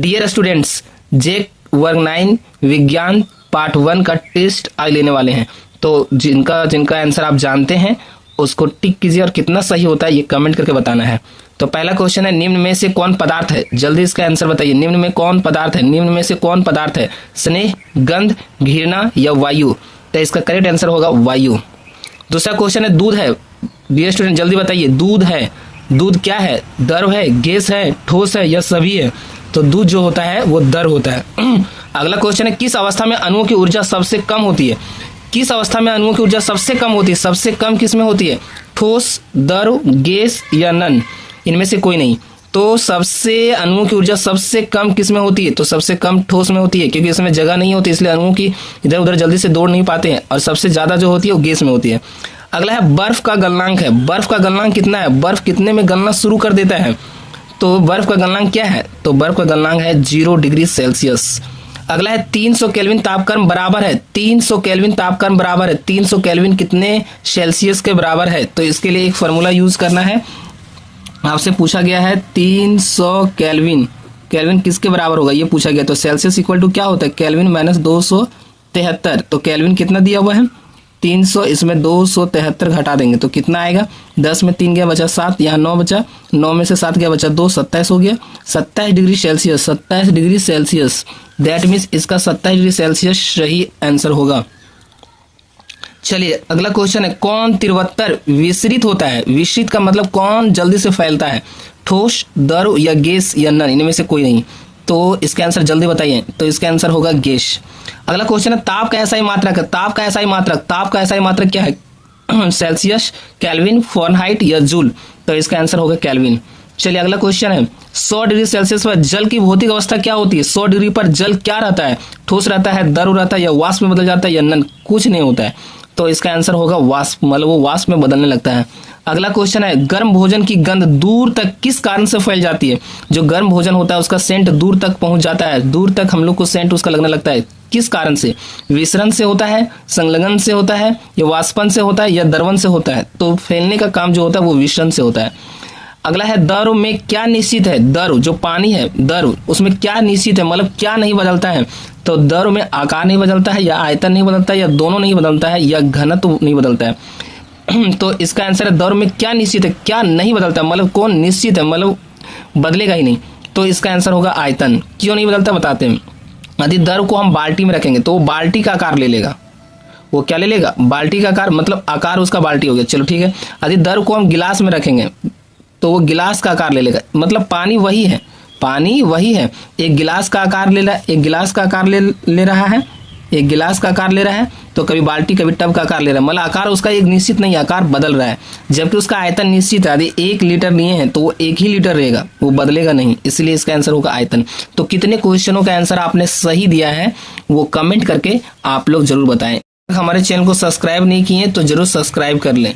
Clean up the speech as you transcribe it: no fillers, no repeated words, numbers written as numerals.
Dear students, जेक वर्ग 9 विज्ञान part 1 का टेस्ट आज लेने वाले हैं। तो जिनका आंसर आप जानते हैं उसको टिक कीजिए और कितना सही होता है ये कमेंट करके बताना है। तो पहला क्वेश्चन है, निम्न में से कौन पदार्थ है? जल्दी इसका आंसर बताइए। निम्न में कौन पदार्थ है? निम्न में से कौन पदार्थ है? स्नेह, गंध, घृणा या वायु? तो इसका करेक्ट आंसर होगा वायु। दूसरा क्वेश्चन है, दूध है। डियर स्टूडेंट जल्दी बताइए, दूध है, दूध क्या है? द्रव है, गैस है, ठोस है या सभी है? तो दूध जो होता है वो द्रव होता है। अगला क्वेश्चन है, किस अवस्था में अणुओं की ऊर्जा सबसे कम होती है? किस अवस्था में अणुओं की ऊर्जा सबसे कम होती है? सबसे कम किस में होती है? ठोस, द्रव, गैस या नन? इनमें से कोई नहीं। तो सबसे अणुओं की ऊर्जा सबसे कम किस में होती है? तो सबसे कम ठोस में होती है, क्योंकि इसमें जगह नहीं होती, इसलिए अणुओं की इधर उधर जल्दी से दौड़ नहीं पाते हैं। और सबसे ज्यादा जो होती है वो गैस में होती है। अगला है, बर्फ का गलनांक है। बर्फ का गलनांक कितना है? बर्फ कितने में गलना शुरू कर देता है? तो बर्फ का गलनांक क्या है? तो बर्फ का गलनांक है 0 डिग्री सेल्सियस। अगला है, 300 केल्विन तापक्रम बराबर है। 300 केल्विन तापक्रम बराबर है। 300 केल्विन कितने सेल्सियस के बराबर है? तो इसके लिए एक फॉर्मूला यूज करना है। आपसे पूछा गया है 300 केल्विन, केल्विन किसके बराबर होगा ये पूछा गया। तो सेल्सियस इक्वल टू क्या होता है? Kelvin minus 273। तो केल्विन कितना दिया हुआ है? 300, इसमें 273 घटा देंगे तो कितना आएगा? 10 में 3 गया बचा 7, यहाँ 9 बचा, 9 में से 7 गया बचा 2, 27 हो गया। 27 degree Celsius, 27 degree Celsius, that means इसका 27 डिग्री सेल्सियस सही आंसर होगा। चलिए अगला क्वेश्चन है, कौन तीव्रतर विसरित होता है? विसरित का मतलब कौन जल्दी से फैलता है? ठोस, द्रव या गैस या नन? इनमें से कोई नहीं। तो इसका आंसर जल्दी बताइए। तो इसका आंसर होगा गैस। अगला क्वेश्चन है, ताप का ऐसा ही मात्रक है। ताप का ऐसा ही मात्रक, ताप का ऐसा ही मात्रक क्या है? सेल्सियस, केल्विन, फ़ारेनहाइट या जूल? तो इसका आंसर होगा केल्विन। चलिए अगला क्वेश्चन है, 100 डिग्री सेल्सियस पर जल की भौतिक अवस्था क्या होती है? 100 डिग्री पर जल क्या रहता है? ठोस रहता है, द्रव रहता है या वाष्प में बदल जाता है या नन? कुछ नहीं होता है। तो इसका आंसर होगा वाष्प, मतलब वो वाष्प में बदलने लगता है। अगला क्वेश्चन है, गर्म भोजन की गंध दूर तक किस कारण से फैल जाती है? जो गर्म भोजन होता है उसका सेंट दूर तक पहुंच जाता है, दूर तक हम लोग को सेंट उसका लगने लगता है। किस कारण से? विसरण से होता है, संलग्न से होता है या वाष्पन से होता है या द्रवण से होता है? तो फैलने का काम जो होता है वो विसरण से होता है। अगला है, द्रव में क्या निश्चित है? द्रव जो पानी है, द्रव उसमें क्या निश्चित है, मतलब क्या नहीं बदलता है? तो द्रव में आकार नहीं बदलता है या आयतन नहीं बदलता है या दोनों नहीं बदलता है या घनत्व नहीं बदलता है। तो इसका आंसर है, द्रव में क्या निश्चित है, क्या नहीं बदलता, मतलब कौन निश्चित है, मतलब बदलेगा ही नहीं। तो इसका आंसर होगा आयतन। क्यों नहीं बदलता बताते हैं। यदि द्रव को हम बाल्टी में रखेंगे तो वो बाल्टी का आकार ले लेगा। वो क्या ले लेगा? बाल्टी का आकार, मतलब आकार उसका बाल्टी हो गया। चलो ठीक है। यदि द्रव को हम गिलास में रखेंगे तो वो गिलास का आकार ले लेगा, मतलब पानी वही है, पानी वही है। एक गिलास का आकार ले रहा है, एक गिलास का आकार ले रहा है, एक गिलास का आकार ले रहा है, तो कभी बाल्टी कभी टब का आकार ले रहा है, मतलब आकार उसका एक निश्चित नहीं, आकार बदल रहा है। जबकि उसका आयतन निश्चित है। यदि 1 लीटर लिए हैं तो वो 1 ही लीटर रहेगा, वो बदलेगा नहीं, इसलिए इसका आंसर होगा आयतन। तो कितने क्वेश्चनों का आंसर आपने सही दिया है वो कमेंट करके आप लोग जरूर बताएं। हमारे चैनल को सब्सक्राइब नहीं किए तो जरूर सब्सक्राइब कर लें।